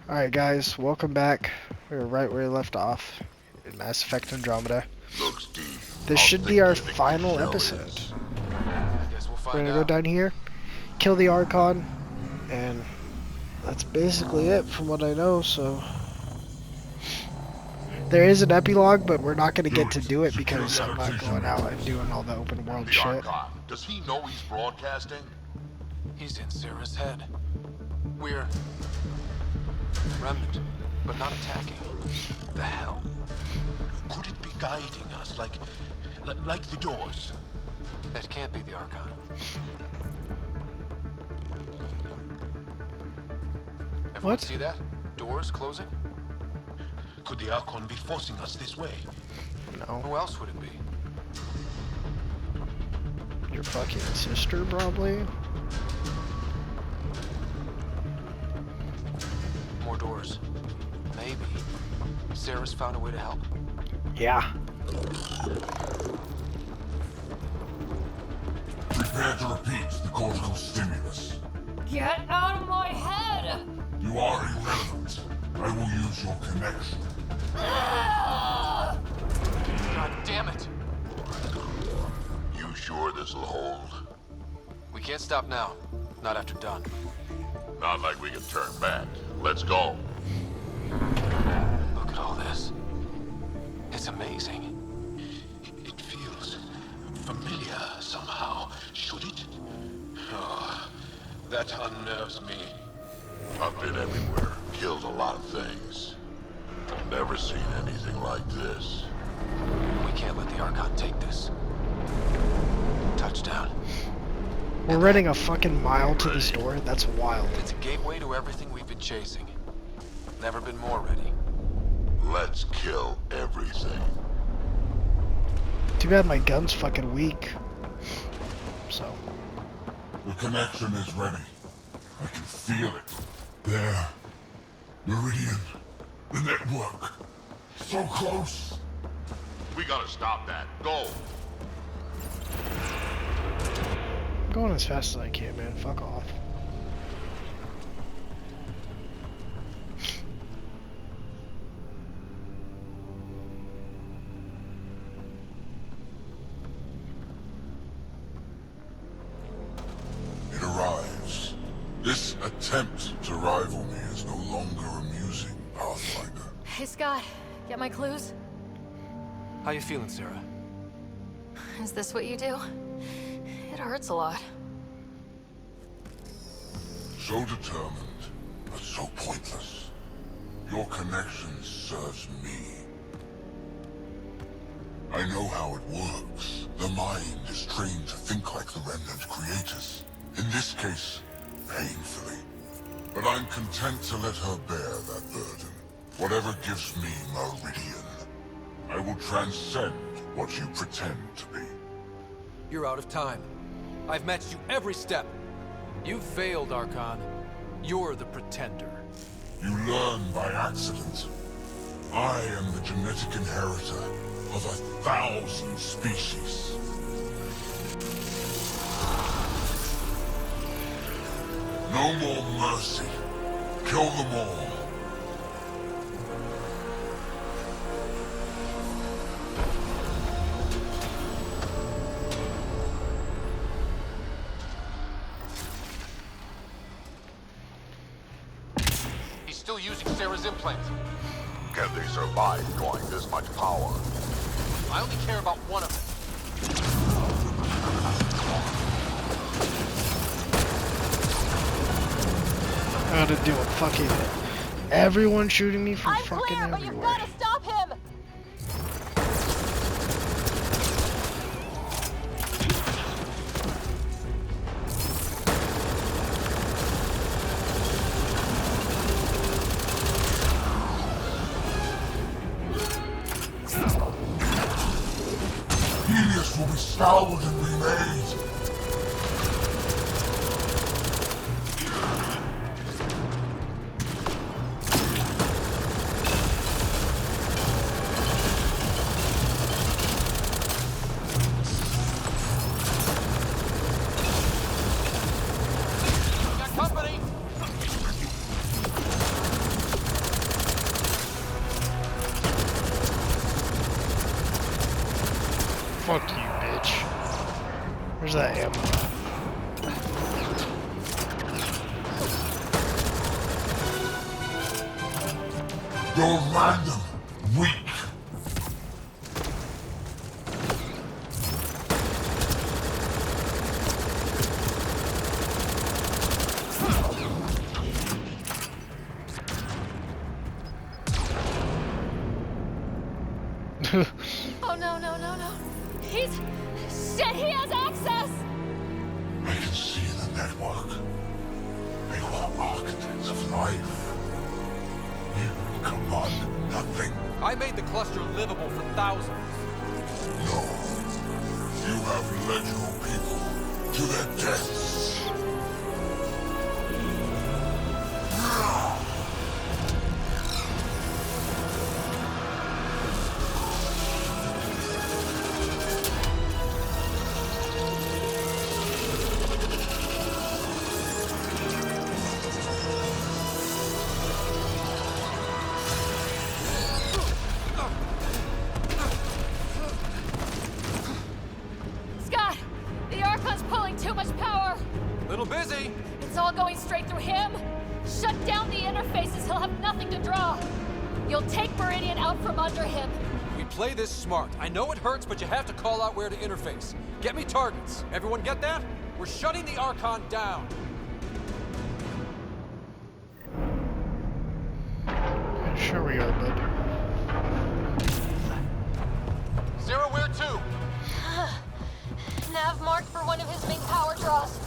Alright guys, welcome back. We were right where we left off in Mass Effect Andromeda. Looks deep. This should be our final episode. Guess we'll We're find gonna go out. down here, kill the Archon, and that's basically it from what I know, so... There is an epilogue, but we're not gonna get to do it because I'm not going out and doing all the open world The shit. Archon. Does he know he's broadcasting? He's in Sara's head. We're Remnant, but not attacking. The hell? Could it be guiding us like the doors? That can't be the Archon. Everyone What? see that? Doors closing? Could the Archon be forcing us this way? No. Who else would it be? Your fucking sister, probably? More doors. Maybe. Sara's found a way to help. Yeah. Prepare to repeat the cortical stimulus. Get out of my head! You are irrelevant. I will use your connection. Ah! God damn it! You sure this'll hold? We can't stop now. Not after dawn. Not like we can turn back. Let's go. Look at all this. It's amazing. It feels familiar somehow. Should it? Oh, that unnerves me. I've been everywhere. Killed a lot of things. Never seen anything like this. We can't let the Archon take this. Touchdown. We're running a fucking mile to this door? That's wild. It's a gateway to everything we've been chasing. Never been more ready. Let's kill everything. Too bad my gun's fucking weak. So... The connection is ready. I can feel it. There. Meridian. The network. So close. We gotta stop that. Go. I'm going as fast as I can, man. Fuck off. It arrives. This attempt to rival me is no longer amusing, Pathfinder. Hey, Scott. Get my clues? How you feeling, Sara? Is this what you do? It hurts a lot. So determined, but so pointless. Your connection serves me. I know how it works. The mind is trained to think like the Remnant creators. In this case, painfully. But I'm content to let her bear that burden. Whatever gives me Meridian. I will transcend what you pretend to be. You're out of time. I've matched you every step. You failed, Archon. You're the pretender. You learn by accident. I am the genetic inheritor of 1,000 species. No more mercy. Kill them all. He's still using Sara's implant. Can they survive drawing this much power? I only care about one of them. I gotta do it. Fucking... Everyone shooting me from I'm fucking clear, but you've everywhere. got to stop him! Helios will be scoured and remade. Fuck you, bitch. Where's that ammo? You're random, weak. Oh no, no, no, no. He's... Shit, he has access! I can see the network. They were architects of life. You command nothing. I made the cluster livable for thousands. No. You have led your people to their deaths. Scott! The Archon's pulling too much power! Little busy. It's all going straight through him! Shut down the interfaces, he'll have nothing to draw! You'll take Meridian out from under him. We play this smart. I know it hurts, but you have to call out where to interface. Get me targets. Everyone get that? We're shutting the Archon down. Sure we are, bud. Zero, where to? Nav marked for one of his main power draws.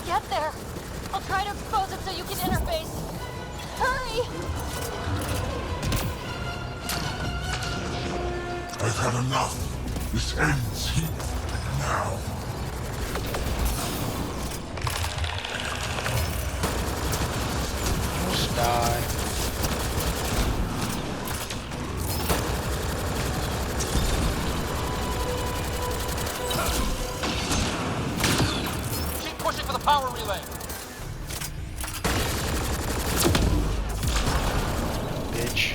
Get there. I'll try to expose it so you can interface. Hurry! I've had enough. This ends here. Now. Just die. Keep pushing for the power relay. Bitch.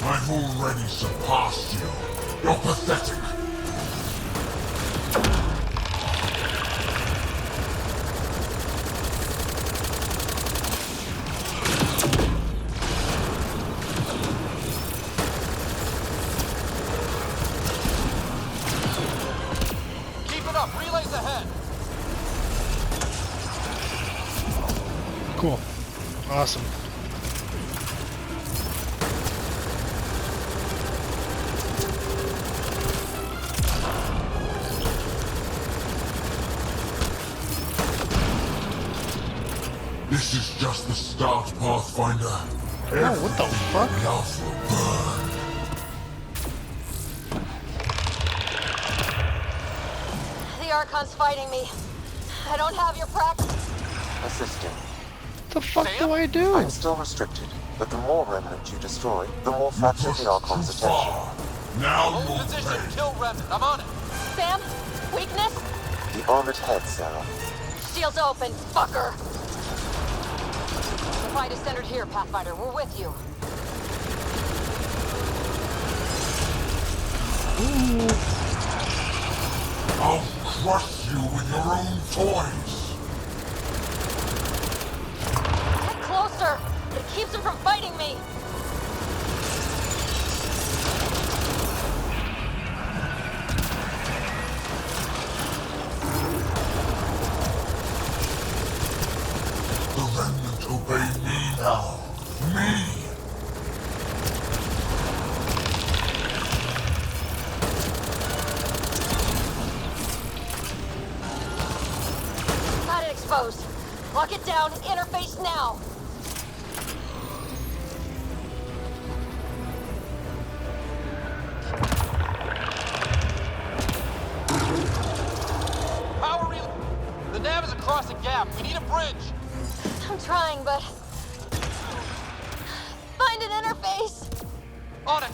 I've already surpassed you. You're pathetic. Keep it up. Relays ahead. Cool. Awesome. This is just the start, Pathfinder. Oh, what the fuck? Love will burn. The Archon's fighting me. I don't have your practice. Assisting. What the fuck do I do? I'm still restricted, but the more Remnant you destroy, the more fractured the Archon's Too attention. far. Now Hold you'll position. pay. Kill Remnant. I'm on it. Sam? Weakness? The orbit head, Sarah. Shields open, fucker! The fight is centered here, Pathfinder. We're with you. I'll crush you with your own toys. Get closer! It keeps him from fighting me! The Remnant obey me now. Me! Got it exposed. Lock it down, interface now! Power relay. The nav is across a gap. We need a bridge. I'm trying, but... Find an interface! On it.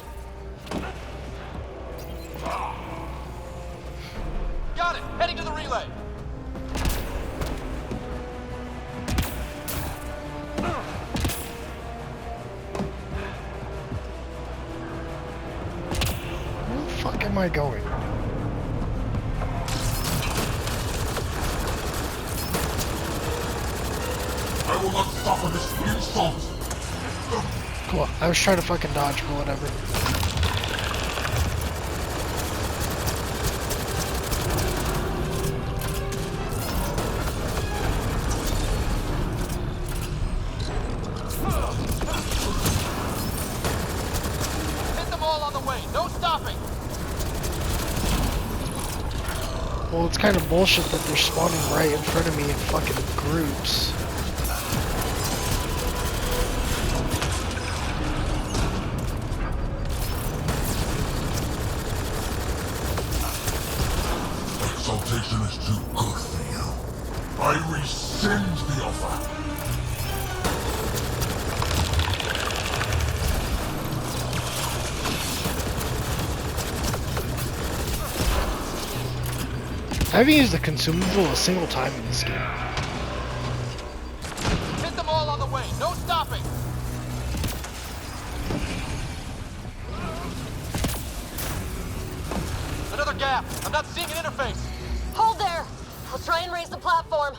Got it. Heading to the relay. fuck am I going? I will not suffer this insult! Cool. I was trying to fucking dodge, but whatever. Hit them all on the way. No stopping. Well, it's kind of bullshit that they're spawning right in front of me in fucking groups. Exaltation is too good for you. I rescind the offer. I haven't used the consumable a single time in this game. Hit them all on the way. No stopping. Another gap. I'm not seeing an interface. Hold there. I'll try and raise the platform.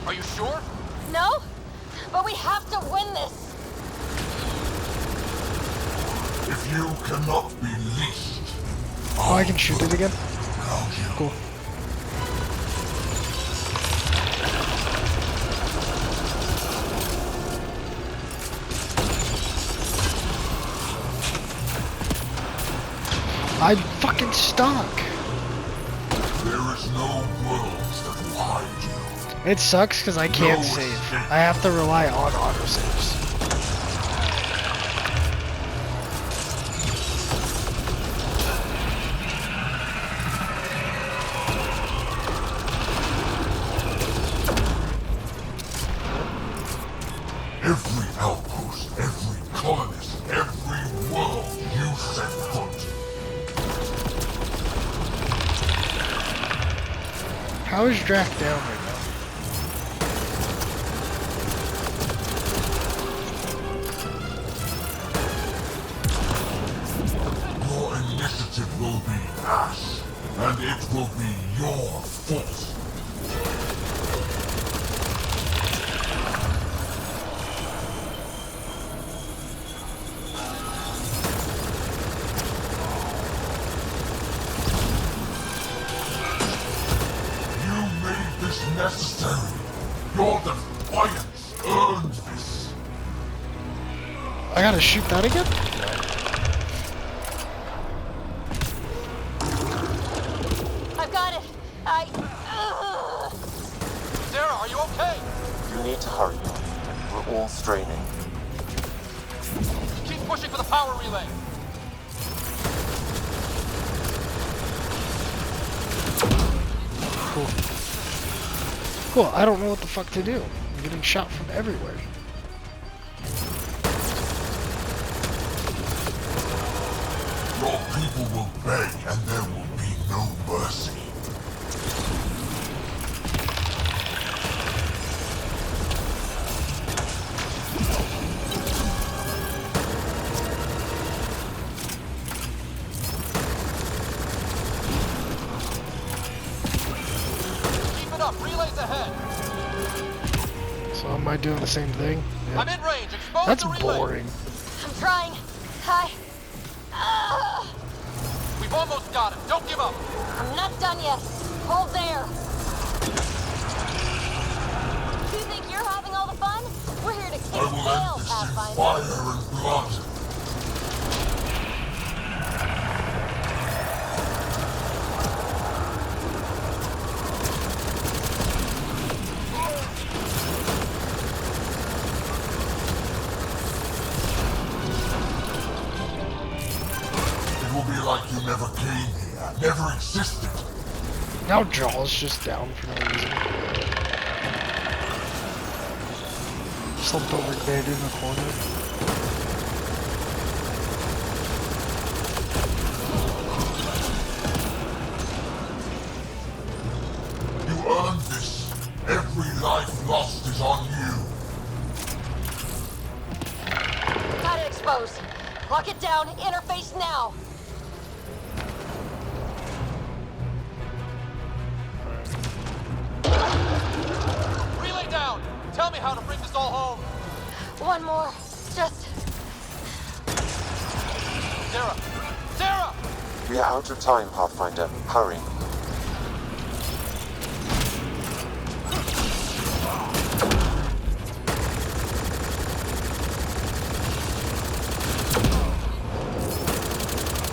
Are you sure? No? But we have to win this. If you cannot be leased, Oh, I can shoot it again? around you. Cool. I'm fucking stuck. There is no worlds that will hide you. It sucks because I can't No save. escape. I have to rely on autosaves. Every outpost, every colonist, every world you set foot. How is Drac down right now? Your initiative will be ash, and it will be your fault. You made this necessary. Your defiance earned this. I gotta shoot that again? I've got it. Sarah, are you okay? You need to hurry. We're all straining. Keep pushing for the power relay. Cool. Cool, I don't know what the fuck to do. I'm getting shot from everywhere. Your people will beg, and there will be no mercy. Keep it up. Relays ahead. So am I doing the same thing? Yeah. I'm in range. Expose That's the relay. boring. I'm trying. We've almost got it. Don't give up. I'm not done yet. Hold there. You think you're having all the fun? We're here to kick I will end tail, this in Pathfinder. fire and blood. It will be like you never came here, never existed. Now Jaw's just down for no reason. Slumped over dead in the corner. You earned this. Every life lost is on you. Got it exposed. Lock it down. Interface now. down! Tell me how to bring this all home! One more. Just... Sara! Sara! We are out of time, Pathfinder. Hurry.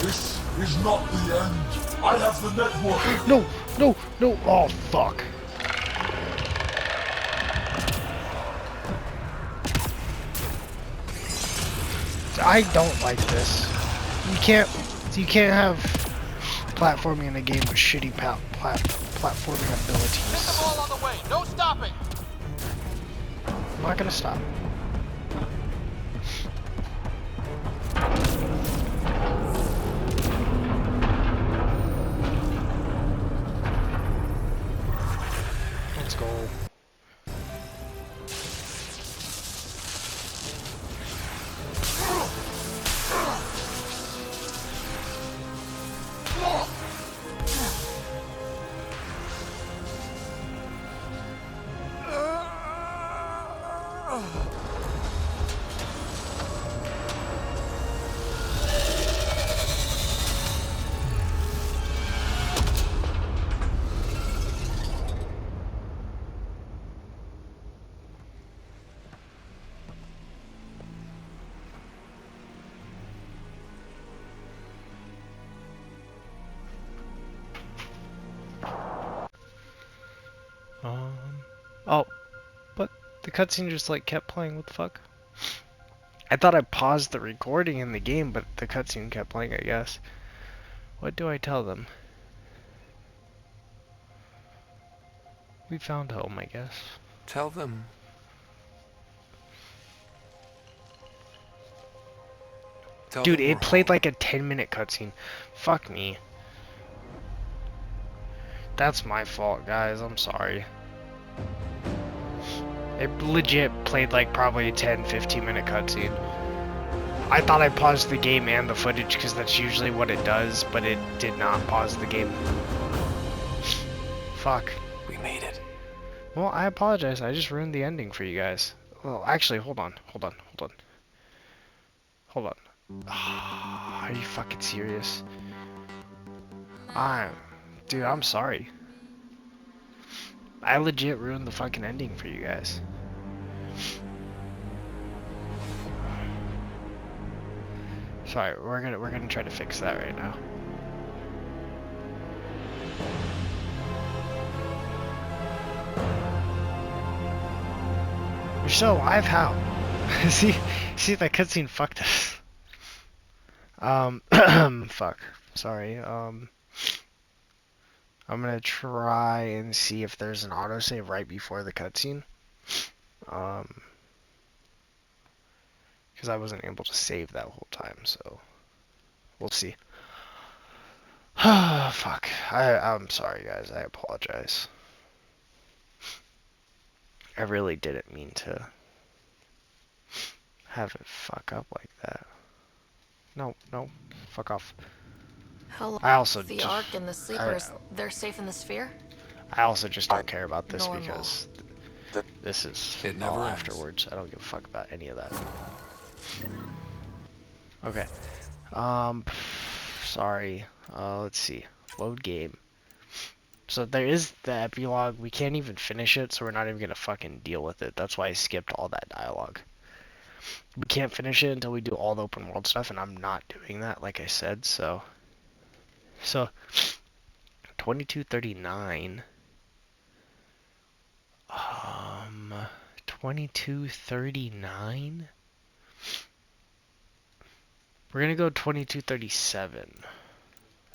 This is not the end. I have the network. No, no, no. Oh, fuck. I don't like this. You can't have platforming in a game with shitty platforming Get the abilities. ball on the way! No stopping! I'm not gonna stop. Let's go. Oh, but the cutscene just like kept playing. What the fuck? I thought I paused the recording in the game, but the cutscene kept playing, I guess. What do I tell them? We found home, I guess. Tell them. Dude, it played like a 10-minute cutscene. Fuck me. That's my fault, guys. I'm sorry. It legit played like probably a 10-15 minute cutscene. I thought I paused the game and the footage because that's usually what it does, but it did not pause the game. Fuck. We made it. Well, I apologize. I just ruined the ending for you guys. Well, actually, hold on. Are you fucking serious? Dude, I'm sorry. I legit ruined the fucking ending for you guys. Sorry, we're gonna try to fix that right now. You're still alive? How? see that cutscene fucked us. Fuck. Sorry. I'm gonna try and see if there's an autosave right before the cutscene. Because I wasn't able to save that whole time, so we'll see. Fuck. I'm sorry, guys. I apologize. I really didn't mean to have it fuck up like that. No, fuck off. Hello. I also The Ark and the Sleepers, they're safe in the sphere? I also just don't care about this Normal. because this is It never all ends. afterwards. I don't give a fuck about any of that. Okay. Sorry. Let's see. Load game. So there is the epilogue. We can't even finish it, so we're not even gonna fucking deal with it. That's why I skipped all that dialogue. We can't finish it until we do all the open world stuff, and I'm not doing that, like I said, so 2239. 2239. We're gonna go 2237.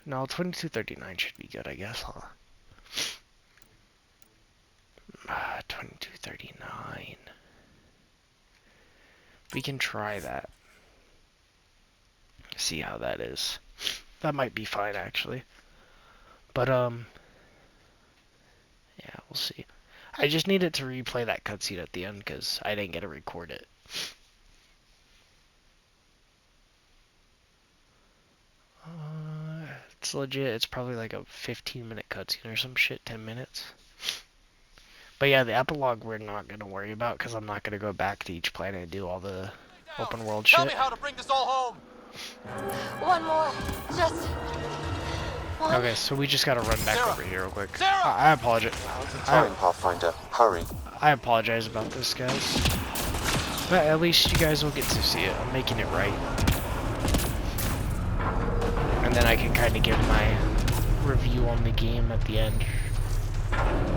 No, 2239 should be good, I guess, huh? 2239. We can try that. See how that is. That might be fine, actually. But, yeah, we'll see. I just needed to replay that cutscene at the end, because I didn't get to record it. It's legit. It's probably like a 15-minute cutscene or some shit, 10 minutes. But yeah, the epilogue we're not gonna worry about because I'm not gonna go back to each planet and do all the open world Tell shit. me how to bring this all home. One more. Just one. Okay, so we just gotta run back Sarah! over here real quick. Sarah! I apologize. Time, Pathfinder. Hurry. I apologize about this, guys. But at least you guys will get to see it. I'm making it right. And then I can kind of give my review on the game at the end.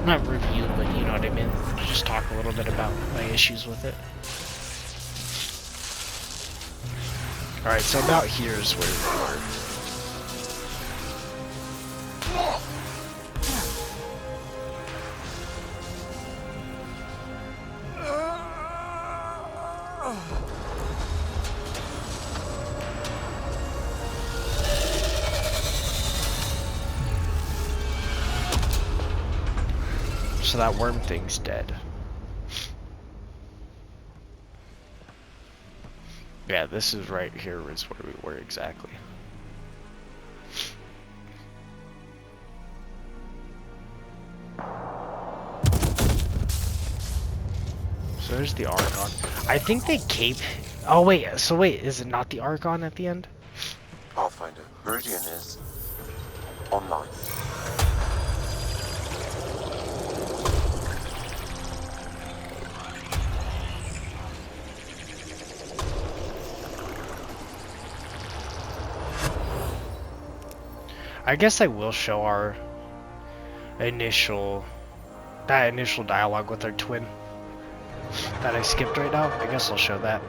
Not review, but you know what I mean. Just talk a little bit about my issues with it. Alright, so about here is where we are. So that worm thing's dead. Yeah, this is right here is where we were exactly. So there's the Archon. I think they cape. Oh wait, so wait, is it not the Archon at the end? Pathfinder, Meridian is online. I guess I will show our initial dialogue with our twin that I skipped right now. I guess I'll show that.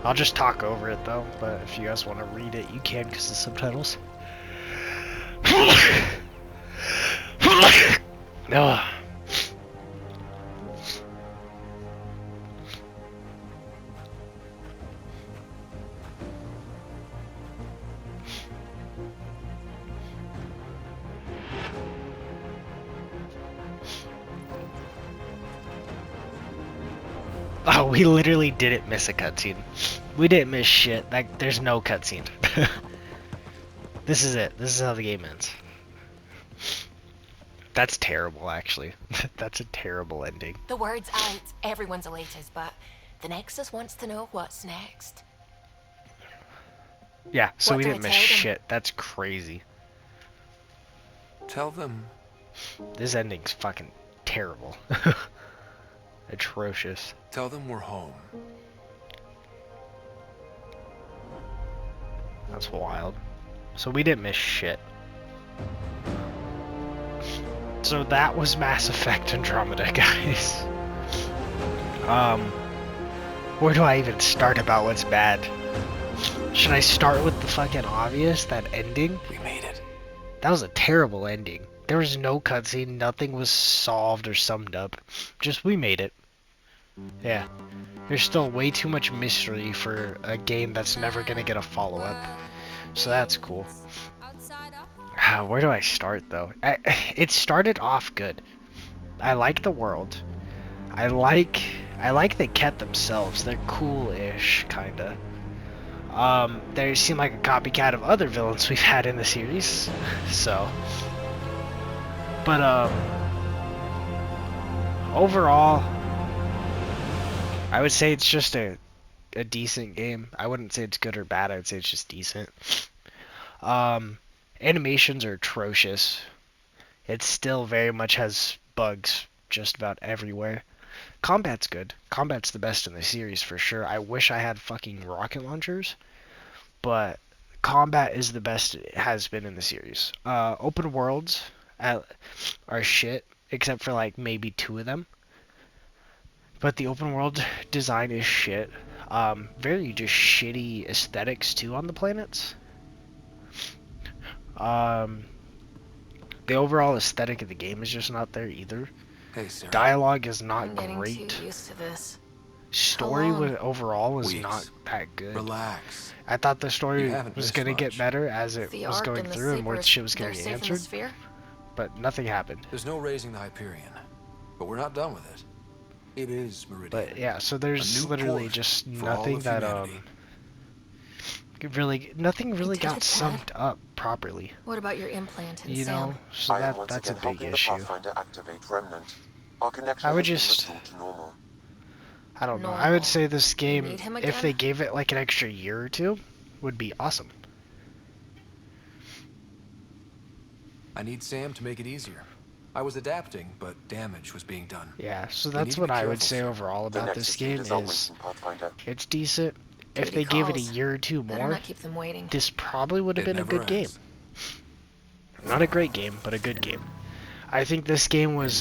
I'll just talk over it though, but if you guys want to read it, you can because the subtitles. Ugh. Oh, we literally didn't miss a cutscene. We didn't miss shit. Like, there's no cutscene. This is it. This is how the game ends. That's terrible, actually. That's a terrible ending. The word's out, everyone's elated, but the Nexus wants to know what's next. Yeah, so What we do I didn't miss tell them? shit. That's crazy. Tell them This ending's fucking terrible. Atrocious. we're home. That's wild. So we didn't miss shit. So that was Mass Effect Andromeda, guys. Where do I even start about what's bad? Should I start with the fucking obvious, that ending? We made it. That was a terrible ending. There was no cutscene, nothing was solved or summed up. Just, we made it. Yeah. There's still way too much mystery for a game that's never gonna get a follow-up. So that's cool. Where do I start, though? It started off good. I like the world. I like the Kett themselves. They're cool-ish, kinda. They seem like a copycat of other villains we've had in the series. So... But, overall, I would say it's just a decent game. I wouldn't say it's good or bad. I would say it's just decent. Animations are atrocious. It still very much has bugs just about everywhere. Combat's good. Combat's the best in the series for sure. I wish I had fucking rocket launchers, but combat is the best it has been in the series. Open worlds are shit, except for like maybe 2 of them. But the open world design is shit. Very just shitty aesthetics too on the planets. The overall aesthetic of the game is just not there either. Hey, Sarah. Dialogue is I'm not getting great. too used to this. Story How long? overall was Weeks. not that good. Relax. I thought the story You haven't was missed gonna get much. better as it The was Ark going and the through and more Sleepers, shit was they're getting safe in the answered, sphere? but nothing happened. There's no raising the Hyperion, but we're not done with it. It is Meridian. But yeah, so A there's new literally port just for all nothing of that humanity. nothing really did got it, summed up properly. What about your implant and You Sam? know, so I am once that's a again big helping the issue. Pathfinder activate Remnant. Our connection I would has been just, restored to normal. I don't know. I Normal. would say this You game, need him if they again? gave it like an extra year or two, would be awesome. I need Sam to make it easier. I was adapting, but damage was being done. Yeah, so We need that's to what be I would careful, say sir. overall The about this Nexus game leaders are is waiting, Pathfinder. it's decent. If Duty they gave it a calls. year or two Better more, not keep them waiting. this probably would have It been a never good game. ends. Not a great game, but a good game. I think this game was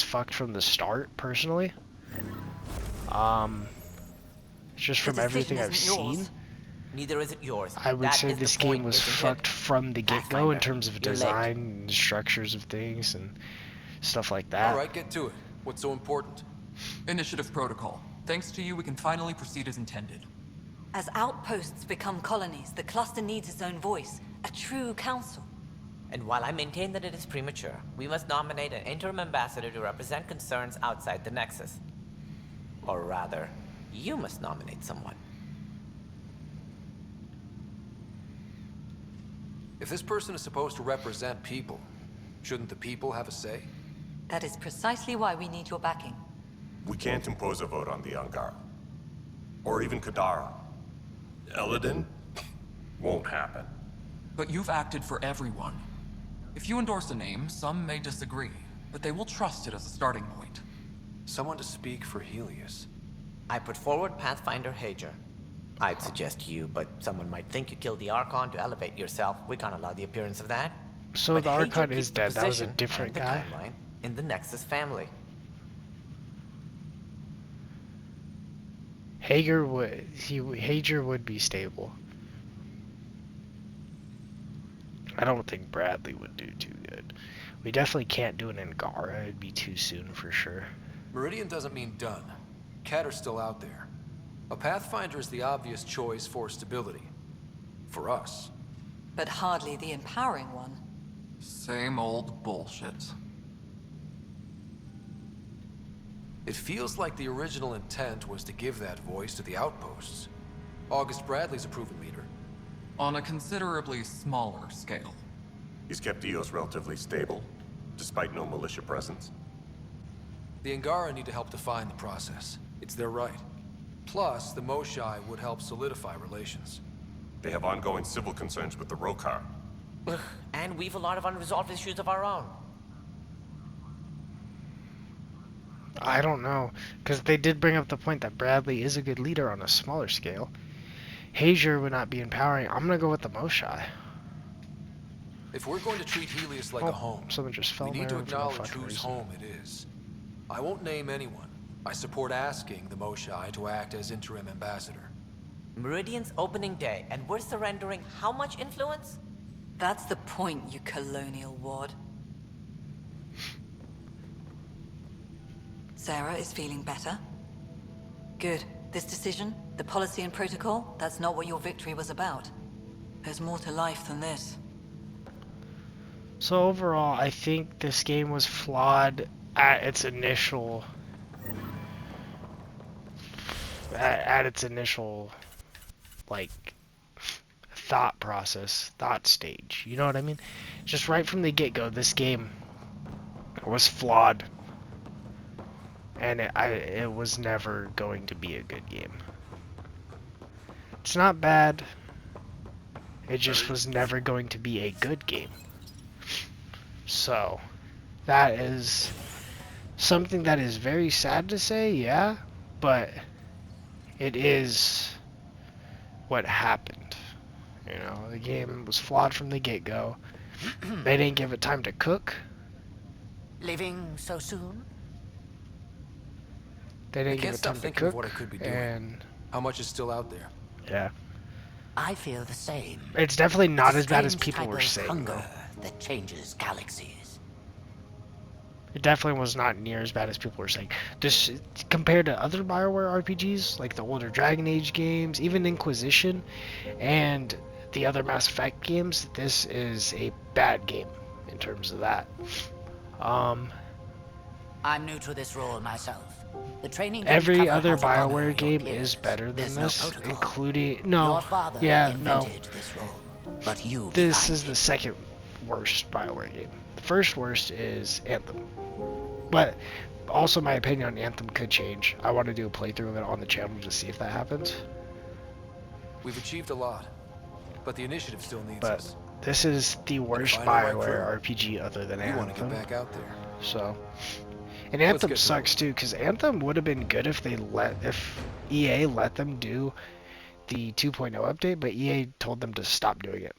fucked from the start, personally. Just from everything I've seen, Neither is it yours. I would That say is the this game point, was isn't it? fucked from the get-go in Pathfinder, terms of you're late. design and structures of things and stuff like that. All right, get to it. What's so important? Initiative protocol. Thanks to you, we can finally proceed as intended. As outposts become colonies, the cluster needs its own voice, a true council. And while I maintain that it is premature, we must nominate an interim ambassador to represent concerns outside the Nexus. Or rather, you must nominate someone. If this person is supposed to represent people, shouldn't the people have a say? That is precisely why we need your backing. We can't impose a vote on the Ungar. Or even Kadara. Eladin? Won't happen. But you've acted for everyone. If you endorse a name, some may disagree, but they will trust it as a starting point. Someone to speak for Helios. I put forward Pathfinder Hager. I'd suggest you, but someone might think you killed the Archon to elevate yourself. We can't allow the appearance of that. So But the Hager Archon keeps is the dead. That was a position different and the guy. timeline in the Nexus family. Hager would be stable. I don't think Bradley would do too good. We definitely can't do an Angara. It'd be too soon for sure. Meridian doesn't mean done. Kett are still out there. A Pathfinder is the obvious choice for stability. For us. But hardly the empowering one. Same old bullshit. It feels like the original intent was to give that voice to the outposts. August Bradley's a proven leader. On a considerably smaller scale. He's kept EOS relatively stable, despite no militia presence. The Angara need to help define the process. It's their right. Plus, the Moshai would help solidify relations. They have ongoing civil concerns with the Rokar. Ugh, and we've a lot of unresolved issues of our own. I don't know, because they did bring up the point that Bradley is a good leader on a smaller scale. Hager would not be empowering. I'm gonna go with the Moshai. If we're going to treat Helios like a home, someone just fell we need to there for no acknowledge fucking whose reason. home it is. I won't name anyone. I support asking the Moshai to act as interim ambassador. Meridian's opening day, and we're surrendering how much influence? That's the point, you colonial wad. Sarah is feeling better? Good. This decision, the policy and protocol, that's not what your victory was about. There's more to life than this. So overall, I think this game was flawed at its initial like thought stage. You know what I mean? Just right from the get-go, this game was flawed, and it was never going to be a good game. It's not bad. It just was never going to be a good game. So, that is something that is very sad to say, yeah, but it is what happened. You know, the game was flawed from the get-go. They didn't give it time to cook. Living so soon? They didn't I give can't it stop time to thinking of cook. what I could be doing. And How much is still out there? yeah, I feel the same. it's definitely not as bad as Strange people type were of saying. hunger that changes galaxies. It definitely was not near as bad as people were saying. This, compared to other BioWare RPGs, like the older Dragon Age games, even Inquisition, and the other Mass Effect games, this is a bad game in terms of that. I'm new to this role myself. The training Every didn't cover other how to honor BioWare your game peers. is better than There's no this, protocol. including Your father no. invented this role, but you This defined is the second worst BioWare game. The first worst is Anthem. But also my opinion on Anthem could change. I want to do a playthrough of it on the channel to see if that happens. We've achieved a lot, but the initiative still needs But us. this is the And worst if I know my crew, BioWare RPG other than we want to Anthem. get back out there. So, and Let's Anthem get to sucks too, because Anthem would have been good if EA let them do the 2.0 update, but EA told them to stop doing it.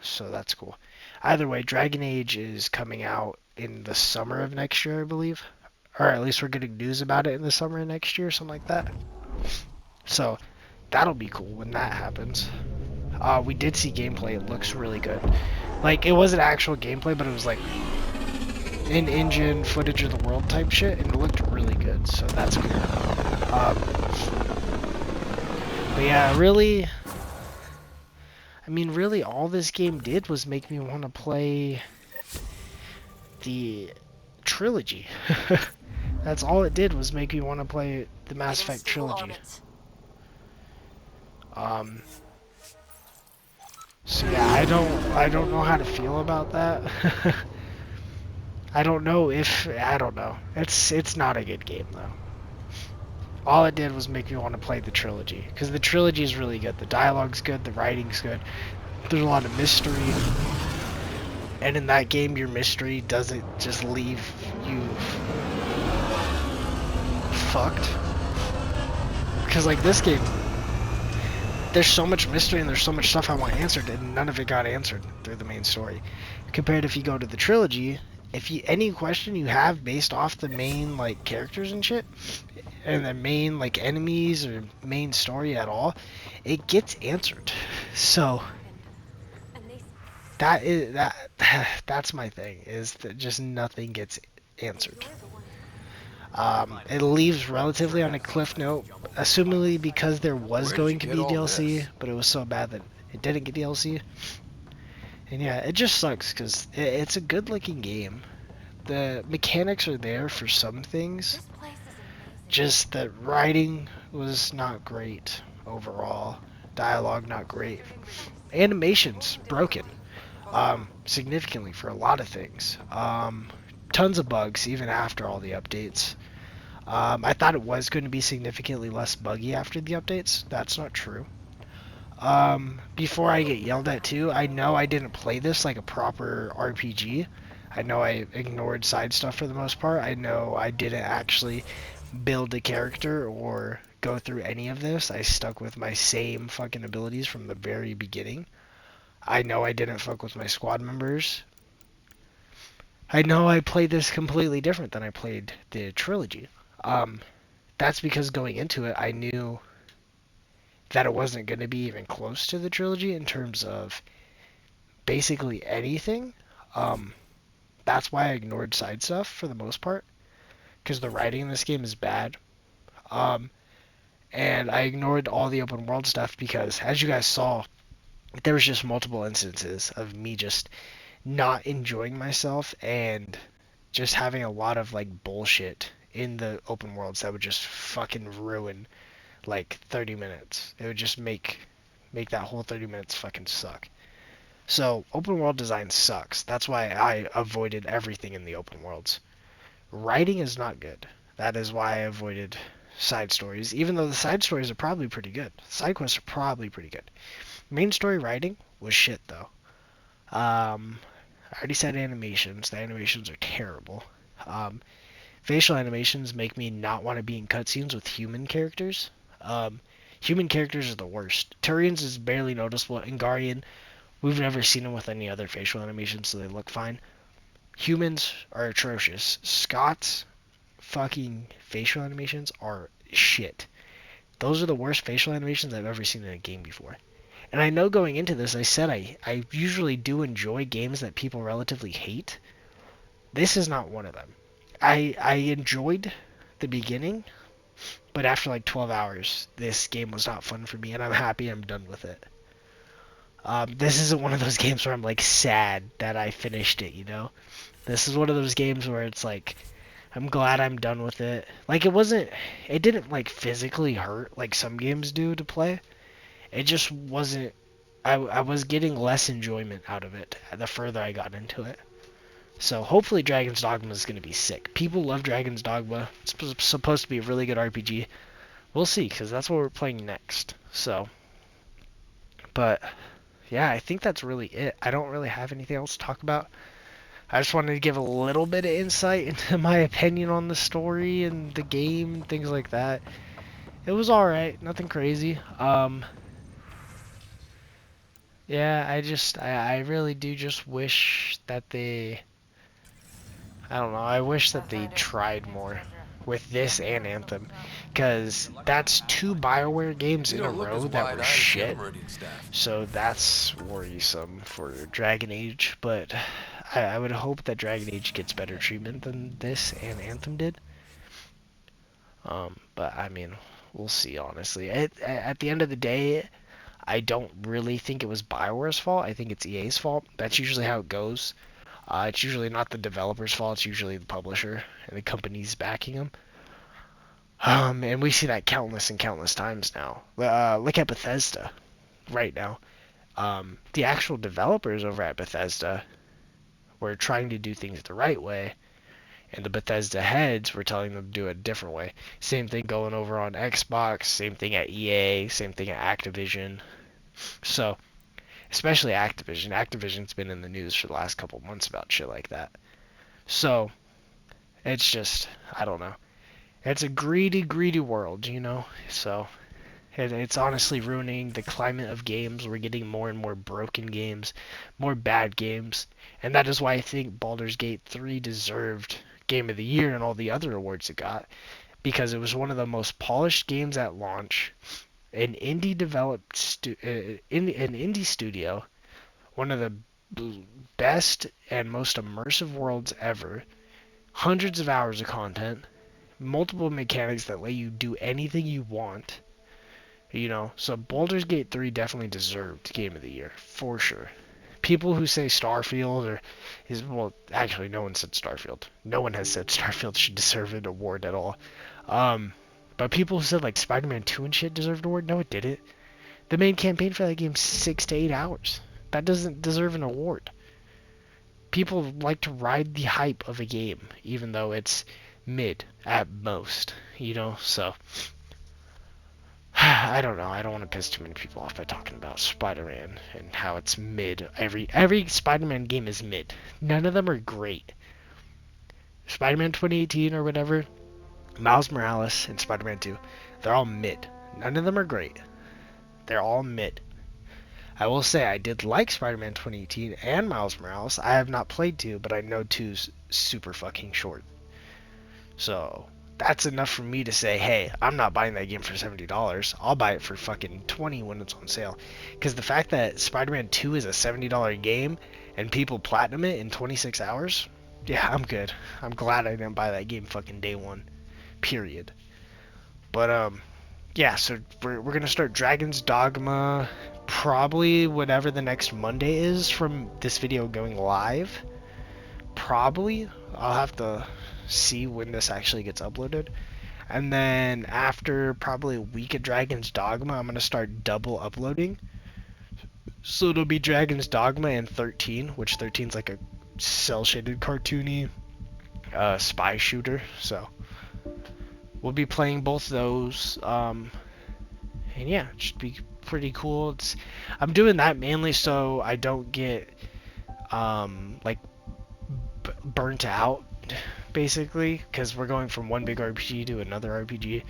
So that's cool. Either way, Dragon Age is coming out in the summer of next year, I believe. Or at least we're getting news about it in the summer of next year, something like that. So that'll be cool when that happens. We did see gameplay. It looks really good. Like, it wasn't actual gameplay, but it was like in-engine footage of the world type shit, and it looked really good, so that's cool. But yeah, really, I mean, really all this game did was make me want to play the trilogy. That's all it did, was make me want to play the Mass Effect trilogy. So yeah, I don't know how to feel about that. I don't know. It's not a good game though. All it did was make me want to play the trilogy, because the trilogy is really good. The dialogue's good, the writing's good. There's a lot of mystery, and in that game, your mystery doesn't just leave you fucked. Because like this game, there's so much mystery and there's so much stuff I want answered, and none of it got answered through the main story. Compared if you go to the trilogy, any question you have based off the main like characters and shit, and the main like enemies or main story at all, it gets answered. So that's my thing, is that just nothing gets answered. It leaves relatively on a cliff note, assumingly because there was going to be DLC, but it was so bad that it didn't get DLC. And yeah, it just sucks, because it's a good looking game. The mechanics are there for some things, just that writing was not great overall, dialogue not great, animations broken significantly for a lot of things, tons of bugs even after all the updates. I thought it was going to be significantly less buggy after the updates. That's not true. Before I get yelled at too, I know I didn't play this like a proper RPG. I know I ignored side stuff for the most part. I know I didn't actually build a character or go through any of this. I stuck with my same fucking abilities from the very beginning. I know I didn't fuck with my squad members. I know I played this completely different than I played the trilogy. That's because going into it, I knew that it wasn't going to be even close to the trilogy in terms of basically anything. That's why I ignored side stuff for the most part, because the writing in this game is bad. And I ignored all the open world stuff because, as you guys saw, there was just multiple instances of me just not enjoying myself and just having a lot of like bullshit in the open worlds that would just fucking ruin like 30 minutes. It would just make that whole 30 minutes fucking suck. So open world design sucks. That's why I avoided everything in the open worlds. Writing is not good. That is why I avoided side stories, even though the side stories are probably pretty good. Side quests are probably pretty good. Main story writing was shit though. I already said animations. The animations are terrible. Facial animations make me not want to be in cutscenes with human characters. Human characters are the worst. Turian's is barely noticeable. Ingarian, we've never seen him with any other facial animations, so they look fine. Humans are atrocious. Scott's fucking facial animations are shit. Those are the worst facial animations I've ever seen in a game before. And I know going into this, I said I usually do enjoy games that people relatively hate. This is not one of them. I enjoyed the beginning, but after like 12 hours, this game was not fun for me, and I'm happy I'm done with it. This isn't one of those games where I'm like sad that I finished it, you know? This is one of those games where it's like, I'm glad I'm done with it. Like it didn't like physically hurt like some games do to play. It just wasn't, I was getting less enjoyment out of it the further I got into it. So hopefully Dragon's Dogma is going to be sick. People love Dragon's Dogma. It's supposed to be a really good RPG. We'll see, because that's what we're playing next. So, but yeah, I think that's really it. I don't really have anything else to talk about. I just wanted to give a little bit of insight into my opinion on the story and the game, things like that. It was alright, nothing crazy. Yeah, I really do just wish that they, I don't know, I wish that they tried more with this and Anthem, because that's 2 BioWare games in a row that were shit, so that's worrisome for Dragon Age, but I would hope that Dragon Age gets better treatment than this and Anthem did. But I mean, we'll see, honestly. At the end of the day, I don't really think it was BioWare's fault. I think it's EA's fault. That's usually how it goes. It's usually not the developer's fault. It's usually the publisher and the companies backing them. And we see that countless and countless times now. Look at Bethesda right now. The actual developers over at Bethesda were trying to do things the right way, and the Bethesda heads were telling them to do it a different way. Same thing going over on Xbox, same thing at EA, same thing at Activision. So, especially Activision. Activision's been in the news for the last couple months about shit like that. So, it's just, I don't know. It's a greedy, greedy world, you know? So, it's honestly ruining the climate of games. We're getting more and more broken games, more bad games. And that is why I think Baldur's Gate 3 deserved Game of the Year and all the other awards it got. Because it was one of the most polished games at launch. An indie developed an indie studio, one of the best and most immersive worlds ever, hundreds of hours of content, multiple mechanics that let you do anything you want, you know. So Baldur's Gate 3 definitely deserved Game of the Year for sure. People who say Starfield well, actually no one said Starfield. No one has said Starfield should deserve an award at all. But people who said like Spider-Man 2 and shit deserved an award, no it didn't. The main campaign for that game is 6 to 8 hours. That doesn't deserve an award. People like to ride the hype of a game, even though it's mid at most, you know, so I don't know. I don't want to piss too many people off by talking about Spider-Man and how it's mid. Every Spider-Man game is mid. None of them are great. Spider-Man 2018 or whatever, Miles Morales and Spider-Man 2, they're all mid. None of them are great. They're all mid. I will say I did like Spider-Man 2018 and Miles Morales. I have not played 2, but I know 2's super fucking short. So that's enough for me to say, hey, I'm not buying that game for $70. I'll buy it for fucking $20 when it's on sale. Because the fact that Spider-Man 2 is a $70 game and people platinum it in 26 hours, yeah, I'm good. I'm glad I didn't buy that game fucking day one. Period. But, yeah, so we're going to start Dragon's Dogma probably whatever the next Monday is from this video going live. Probably. I'll have to see when this actually gets uploaded. And then after probably a week of Dragon's Dogma, I'm going to start double uploading. So it'll be Dragon's Dogma and 13, which 13's like a cel-shaded cartoony spy shooter. So we'll be playing both those. And yeah, it should be pretty cool. I'm doing that mainly so I don't get like burnt out, basically, because we're going from one big RPG to another RPG.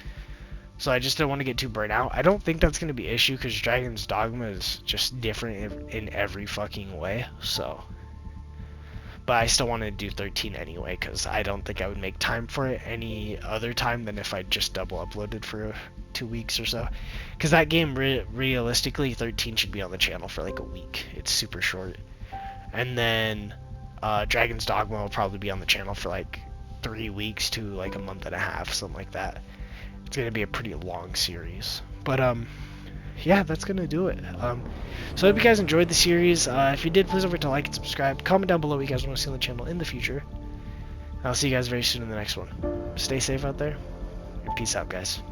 So I just don't want to get too burnt out. I don't think that's going to be an issue because Dragon's Dogma is just different in every fucking way. So, but I still want to do 13 anyway because I don't think I would make time for it any other time than if I just double uploaded for 2 weeks or so. Because that game, realistically, 13 should be on the channel for like a week. It's super short. And then Dragon's Dogma will probably be on the channel for like 3 weeks to like a month and a half, something like that. It's going to be a pretty long series. But, yeah, that's going to do it. So I hope you guys enjoyed the series. If you did, please don't forget to like and subscribe. Comment down below what you guys want to see on the channel in the future. I'll see you guys very soon in the next one. Stay safe out there, and peace out, guys.